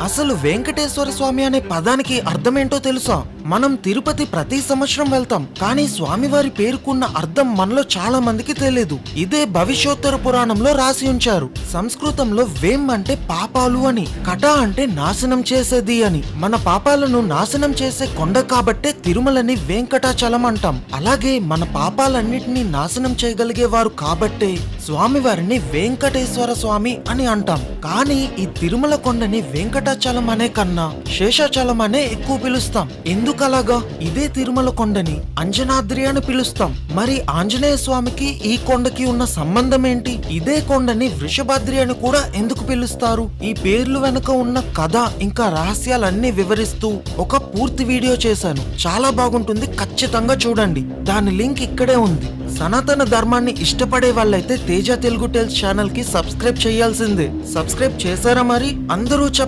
అసలు వెంకటేశ్వర స్వామి అనే పదానికి అర్థమేంటో తెలుసా? మనం తిరుపతి ప్రతి సంవత్సరం వెళ్తాం, కానీ స్వామివారి పేరుకున్న అర్థం మనలో చాలా మందికి తెలియదు. ఇదే భవిష్యోత్తర పురాణంలో రాసి ఉంచారు. సంస్కృతంలో వేం అంటే పాపాలు అని, కట అంటే నాశనం చేసేది అని. మన పాపాలను నాశనం చేసే కొండ కాబట్టే తిరుమలని వెంకటాచలం అంటాం. అలాగే మన పాపాలన్నిటినీ నాశనం చేయగలిగేవారు కాబట్టే స్వామివారిని వెంకటేశ్వర స్వామి అని అంటాం. కానీ ఈ తిరుమల కొండని వెంకటాచలం అనే కన్నా శేషాచలం అనే ఎక్కువ పిలుస్తాం. ఎందుకలాగా? ఇదే తిరుమల కొండని అంజనాద్రి అని పిలుస్తాం. మరి ఆంజనేయ స్వామికి ఈ కొండకి ఉన్న సంబంధం ఏంటి? ఇదే కొండని వృషభాద్రి అని కూడా ఎందుకు పిలుస్తారు? ఈ పేర్లు వెనుక ఉన్న కథ ఇంకా రహస్యాలన్నీ వివరిస్తూ ఒక పూర్తి వీడియో చేశాను. చాలా బాగుంటుంది, ఖచ్చితంగా చూడండి. దాని లింక్ ఇక్కడే ఉంది. సనాతన ధర్మాన్ని ఇష్టపడే వాళ్ళైతే తేజ తెలుగు టెల్స్ ఛానల్ కి సబ్స్క్రైబ్ చేయాల్సిందే. సబ్స్క్రైబ్ చేశారా మరి? అందరూ చెప్పండి.